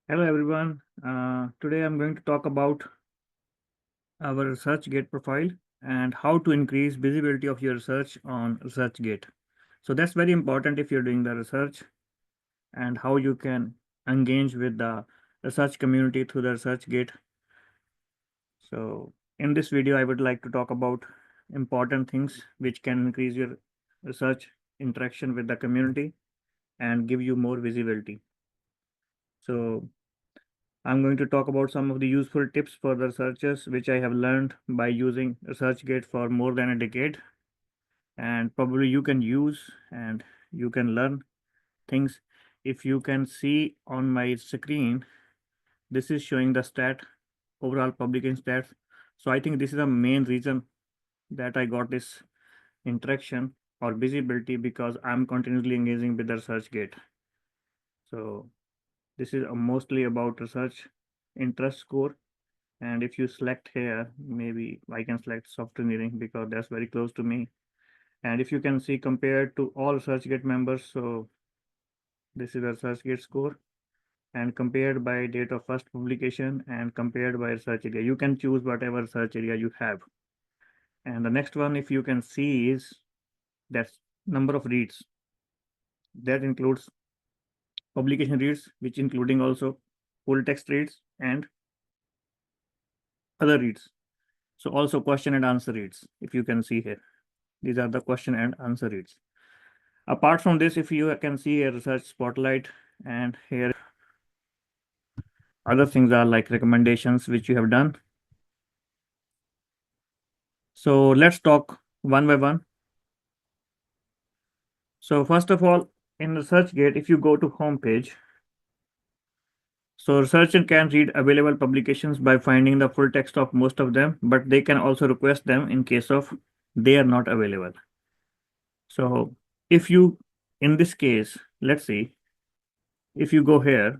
Hello everyone. Today I'm going to talk about our ResearchGate profile and how to increase visibility of your research on ResearchGate. So that's very important if you're doing the research and how you can engage with the research community through the ResearchGate. So in this video, I would like to talk about important things which can increase your research interaction with the community and give you more visibility. So I'm going to talk about some of the useful tips for the researchers which I have learned by using ResearchGate for more than a decade, and probably you can use and you can learn things. If you can see on my screen, this is showing the overall publication stats. So I think this is the main reason that I got this interaction or visibility, because I'm continuously engaging with the ResearchGate. So this is mostly about research interest score. And if you select here, maybe I can select software engineering because that's very close to me. And if you can see compared to all ResearchGate members, so this is the ResearchGate score and compared by date of first publication and compared by research area. You can choose whatever research area you have. And the next one, if you can see, is that's number of reads. That includes publication reads, which including also full text reads and other reads. So also question and answer reads, if you can see here. These are the question and answer reads. Apart from this, if you can see a research spotlight, and here other things are like recommendations which you have done. So let's talk one by one. So first of all, in ResearchGate, if you go to home page, so researcher can read available publications by finding the full text of most of them, but they can also request them in case of they are not available. So if you, in this case, let's see, if you go here,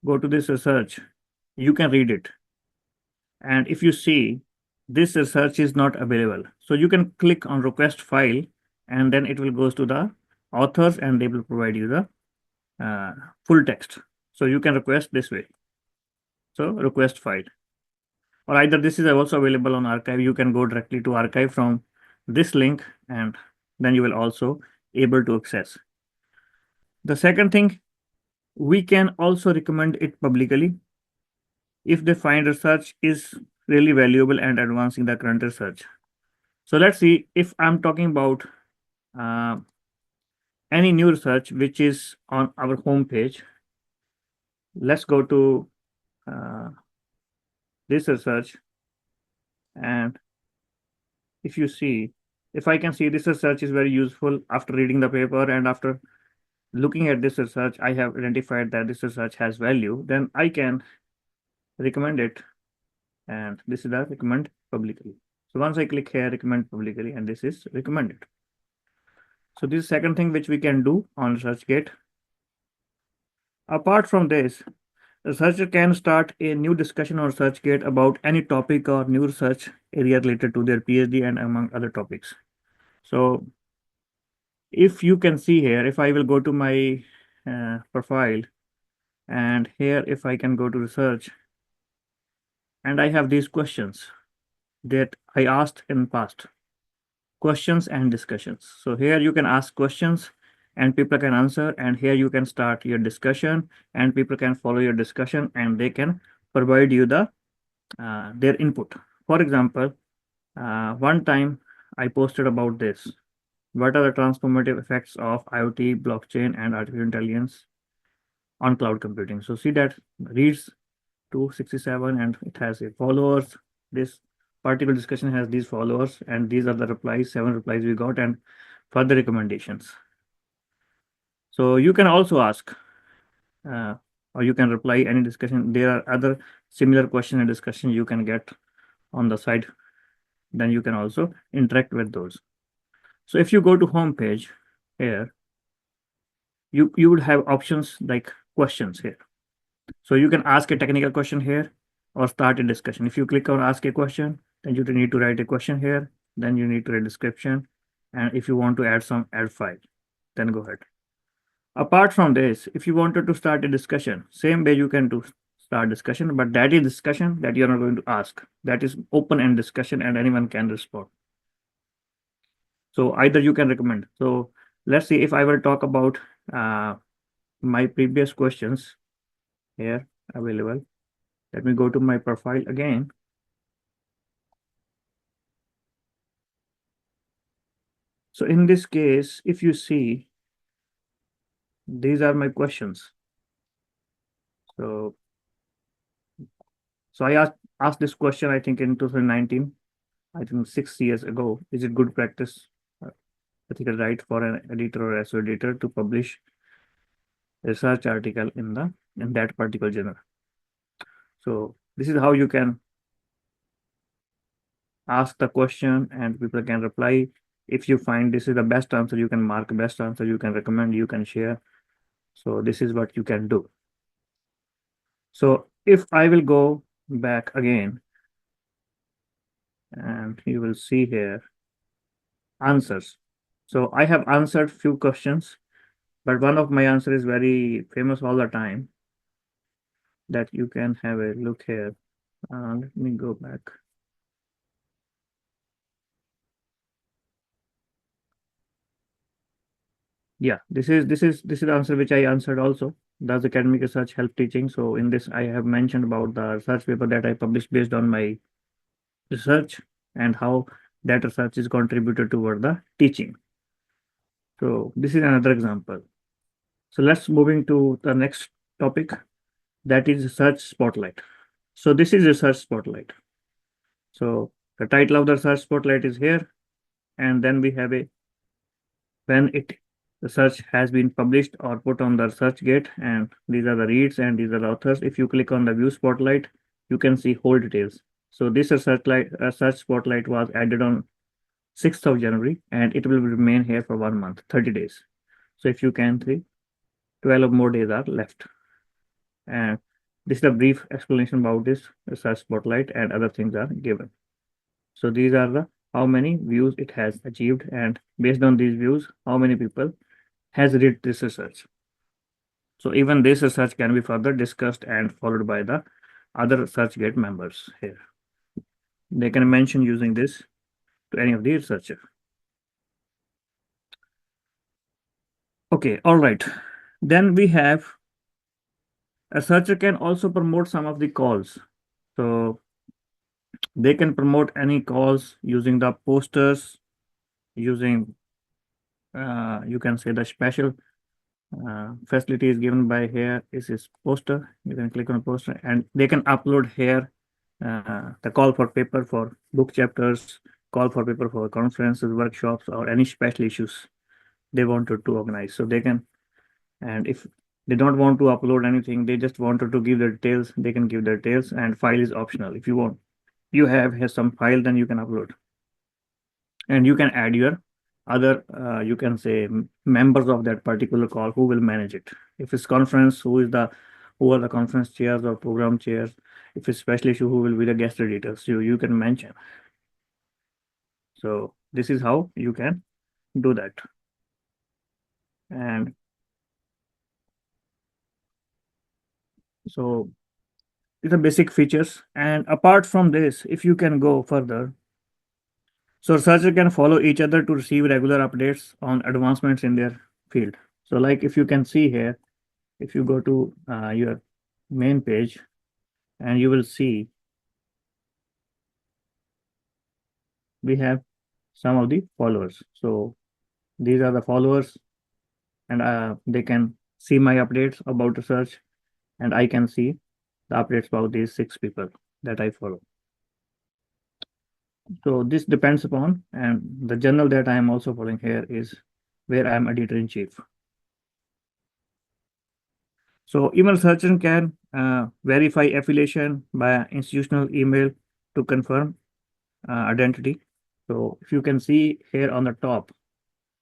go to this research, you can read it. And if you see this research is not available, so you can click on request file, and then it will goes to the authors and they will provide you the full text. So you can request this way. So request file, or either this is also available on archive. You can go directly to archive from this link, and then you will also able to access. The second thing, we can also recommend it publicly if they find research is really valuable and advancing the current research. So let's see, if I'm talking about uh, any new research which is on our home page. Let's go to uh, this research, and if you see, if I can see this research is very useful, after reading the paper and after looking at this research, I have identified that this research has value, then I can recommend it, and this is the recommend publicly. So once I click here, recommend publicly, and this is recommended. So this is second thing which we can do on ResearchGate. Apart from this, researcher can start a new discussion on ResearchGate about any topic or new research area related to their PhD and among other topics. So if you can see here, if I will go to my profile, and here if I can go to research, and I have these questions that I asked in past, questions and discussions. So here you can ask questions and people can answer, and here you can start your discussion and people can follow your discussion and they can provide you the their input. For example, one time I posted about this: what are the transformative effects of IoT, blockchain, and artificial intelligence on cloud computing? So see that reads 267 and it has a followers. This particular discussion has these followers, and these are the replies, 7 replies we got, and further recommendations. So you can also ask or you can reply any discussion. There are other similar question and discussion you can get on the side. Then you can also interact with those. So if you go to home page here, you would have options like questions here. So you can ask a technical question here or start a discussion. If you click on ask a question, then you need to write a question here. Then you need to write a description. And if you want to add some, add file, then go ahead. Apart from this, if you wanted to start a discussion, same way you can do start discussion, but that is discussion that you're not going to ask. That is open end discussion and anyone can respond. So either you can recommend. So let's see if I will talk about uh, my previous questions here available. Let me go to my profile again. So in this case, if you see, these are my questions. So I asked this question, I think in 2019, I think 6 years ago. Is it good practice, ethical right for an editor or SO editor to publish a research article in that particular journal? So this is how you can ask the question and people can reply. If you find this is the best answer, you can mark best answer, you can recommend, you can share. So this is what you can do. So if I will go back again, and you will see here answers. So I have answered few questions, but one of my answer is very famous all the time that you can have a look here. Let me go back. Yeah, this is the answer which I answered also. Does academic research help teaching? So in this, I have mentioned about the research paper that I published based on my research and how that research is contributed toward the teaching. So this is another example. So let's moving to the next topic, that is research spotlight. So this is research spotlight. So the title of the research spotlight is here, and then we have a when it research has been published or put on the ResearchGate, and these are the reads and these are the authors. If you click on the view spotlight, you can see whole details. So this research spotlight was added on 6th of January, and it will remain here for 1 month, 30 days. So if you can see, 12 more days are left. And this is a brief explanation about this research spotlight, and other things are given. So these are the how many views it has achieved, and based on these views, how many people has read this research. So even this research can be further discussed and followed by the other ResearchGate members here. They can mention using this to any of the researcher. Okay, all right. Then we have a researcher can also promote some of the calls. So they can promote any calls using the posters, using you can say the special facility is given by here is this poster. You can click on a poster and they can upload here the call for paper for book chapters, call for paper for conferences, workshops, or any special issues they wanted to organize. So they can, and if they don't want to upload anything, they just wanted to give the details, they can give the details, and file is optional. If you want, you have here some file, then you can upload. And you can add your other you can say members of that particular call who will manage it. If it's conference, who are the conference chairs or program chairs. If it's special issue, who will be the guest editors, you can mention. So this is how you can do that. And so these are basic features, and apart from this, if you can go further, so researchers can follow each other to receive regular updates on advancements in their field. So like if you can see here, if you go to your main page, and you will see we have some of the followers. So these are the followers, and they can see my updates about research, and I can see the updates about these 6 people that I follow. So this depends upon, and the journal that I am also following here is where I am editor in chief. So even researcher can verify affiliation by institutional email to confirm identity. So if you can see here on the top,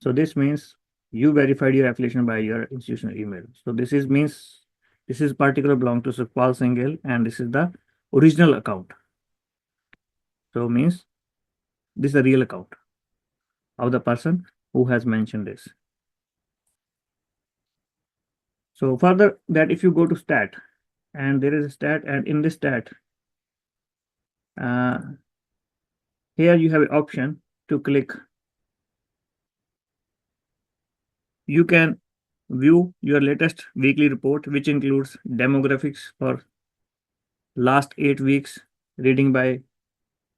so this means you verified your affiliation by your institutional email. So this is means this is particular belong to Sukhpal Singhal, and this is the original account. So means this is the real account of the person who has mentioned this. So further that, if you go to stat, and there is a stat, and in this stat, uh, here you have an option to click. You can view your latest weekly report, which includes demographics for last 8 weeks, reading by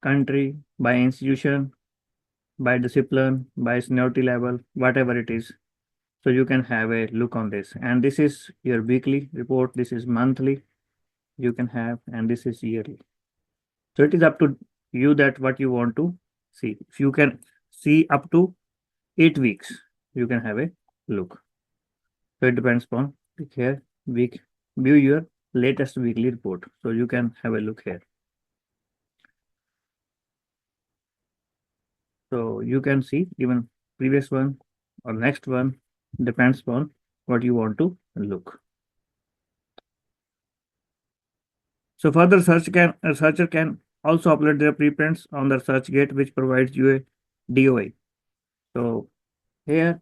country, by institution, by discipline, by seniority level, whatever it is. So you can have a look on this. And this is your weekly report. This is monthly you can have, and this is yearly. So it is up to you that what you want to see. If you can see up to 8 weeks, you can have a look. So it depends upon click here, week, view your latest weekly report. So you can have a look here. So you can see even previous one or next one, depends upon what you want to look. So further a searcher can also upload their preprints on the ResearchGate, which provides you a DOI. So here,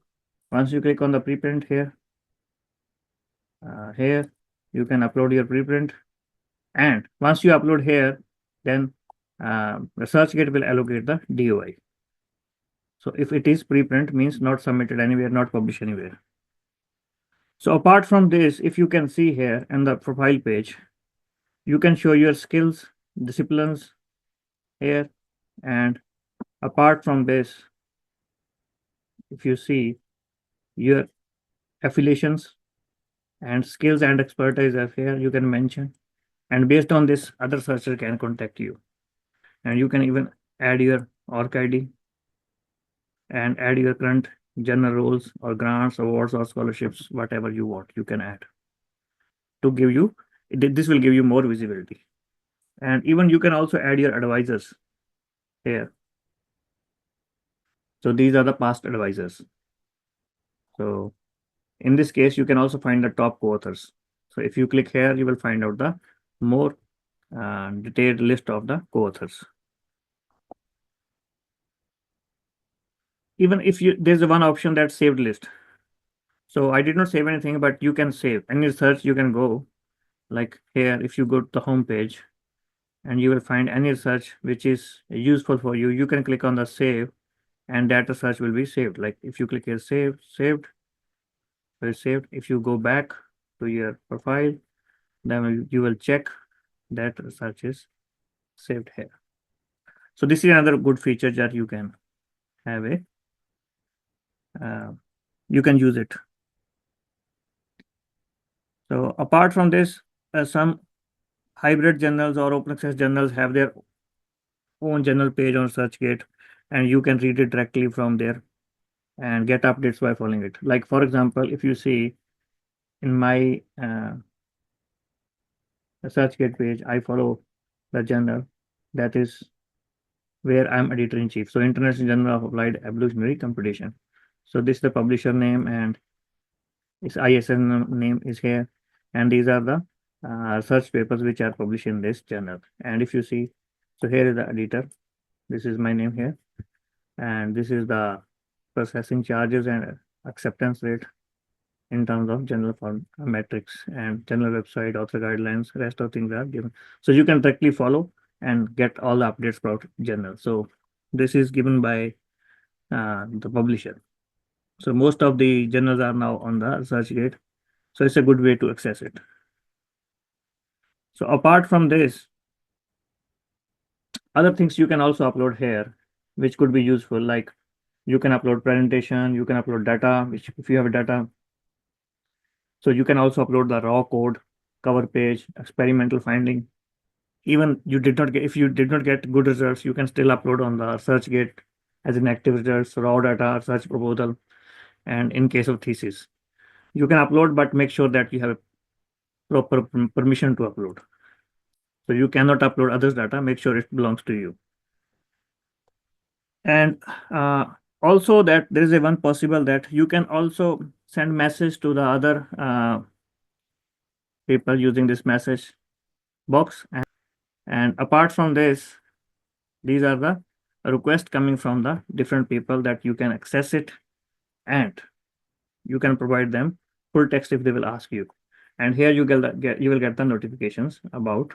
once you click on the preprint here, here you can upload your preprint, and once you upload here, then ResearchGate will allocate the DOI. So if it is preprint, means not submitted anywhere, not published anywhere. So apart from this, if you can see here in the profile page, you can show your skills, disciplines here, and apart from this, if you see your affiliations and skills and expertise are here, you can mention, and based on this, other searcher can contact you, and you can even add your org ID and add your current journal roles or grants, awards, or scholarships, whatever you want, you can add to give you, this will give you more visibility. And even you can also add your advisors here. So these are the past advisors. So in this case, you can also find the top co-authors. So if you click here, you will find out the more detailed list of the co-authors. Even if there's one option that saved list. So I did not save anything, but you can save any research. You can go like here. If you go to the home page, and you will find any research which is useful for you, you can click on the save, and that research will be saved. Like if you click here, saved, will saved. If you go back to your profile, then you will check that research is saved here. So this is another good feature that you can have you can use it. So apart from this, some hybrid journals or open access journals have their own journal page on ResearchGate, and you can read it directly from there and get updates by following it. Like for example, if you see in my ResearchGate page, I follow the journal that is where I'm editor-in-chief. So International Journal of Applied Evolutionary Computation. So this is the publisher name, and its ISSN name is here. And these are the research papers which are published in this journal. And if you see, so here is the editor. This is my name here. And this is the processing charges and acceptance rate in terms of general form metrics and general website, author guidelines, rest of things are given. So you can directly follow and get all the updates about journal. So this is given by the publisher. So most of the journals are now on the ResearchGate. So it's a good way to access it. So apart from this, other things you can also upload here, which could be useful. Like you can upload presentation, you can upload data, which if you have data. So you can also upload the raw code, cover page, experimental finding. Even you did not get, if you did not get good results, you can still upload on the ResearchGate as an active results, raw data, research proposal, and in case of thesis. You can upload, but make sure that you have proper permission to upload. So you cannot upload others' data, make sure it belongs to you. And also that there is a one possible that you can also send message to the other people using this message box. And apart from this, these are the requests coming from the different people that you can access it, and you can provide them full text if they will ask you. And here you you will get the notifications about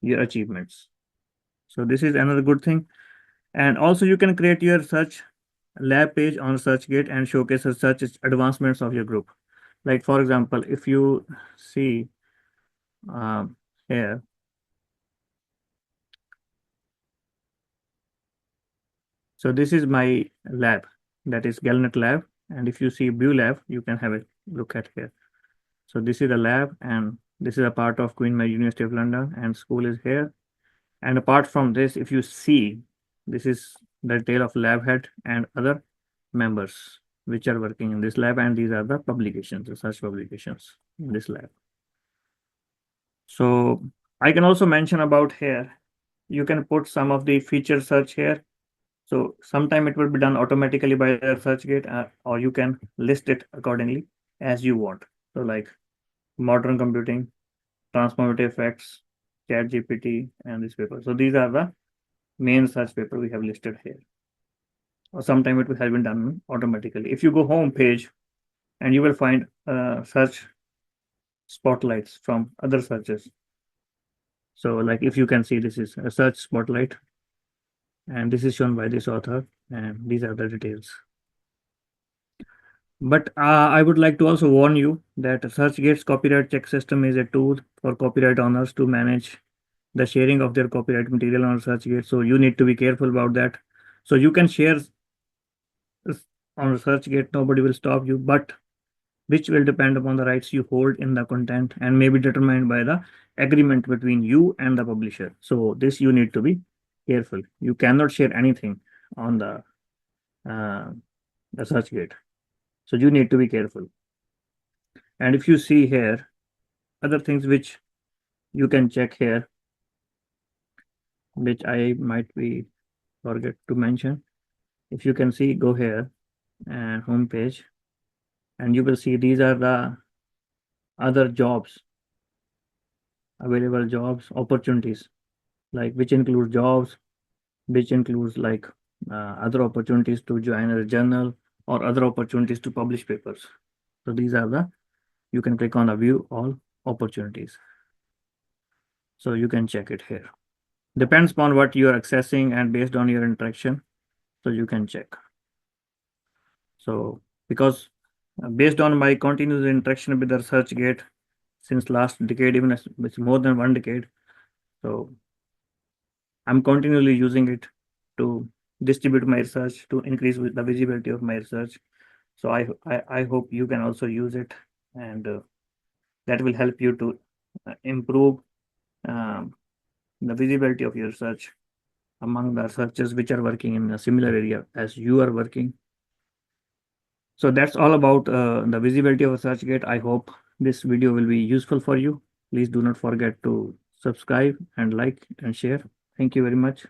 your achievements. So this is another good thing. And also you can create your search lab page on ResearchGate and showcase the search advancements of your group. Like for example, if you see here, so this is my lab, that is Galnet lab. And if you see View lab, you can have a look at here. So this is the lab, and this is a part of Queen Mary University of London, and school is here. And apart from this, if you see, this is the detail of lab head and other members which are working in this lab, and these are the publications, research publications in this lab. So I can also mention about here, you can put some of the feature search here. So sometime it will be done automatically by ResearchGate, or you can list it accordingly as you want. So like modern computing, transformative effects, chat GPT, and this paper. So these are the main search paper we have listed here. Or sometime it will have been done automatically. If you go home page, and you will find search spotlights from other searches. So like if you can see, this is a search spotlight, and this is shown by this author, and these are the details. But I would like to also warn you that ResearchGate's copyright check system is a tool for copyright owners to manage the sharing of their copyright material on ResearchGate. So you need to be careful about that. So you can share on ResearchGate, nobody will stop you, but which will depend upon the rights you hold in the content and may be determined by the agreement between you and the publisher. So this you need to be careful. You cannot share anything on the ResearchGate. So you need to be careful. And if you see here, other things which you can check here, which I might be forget to mention. If you can see, go here and home page, and you will see these are the other jobs, available jobs, opportunities, like which include jobs, which includes like other opportunities to join a journal or other opportunities to publish papers. So these are the, you can click on the view all opportunities. So you can check it here. Depends upon what you are accessing and based on your interaction. So you can check. So because based on my continuous interaction with the ResearchGate since last decade, even it's more than 1 decade. So I'm continually using it to distribute my research, to increase the visibility of my research. So I hope you can also use it, and that will help you to improve the visibility of your research among the researchers which are working in a similar area as you are working. So that's all about the visibility of ResearchGate. I hope this video will be useful for you. Please do not forget to subscribe and like and share. Thank you very much.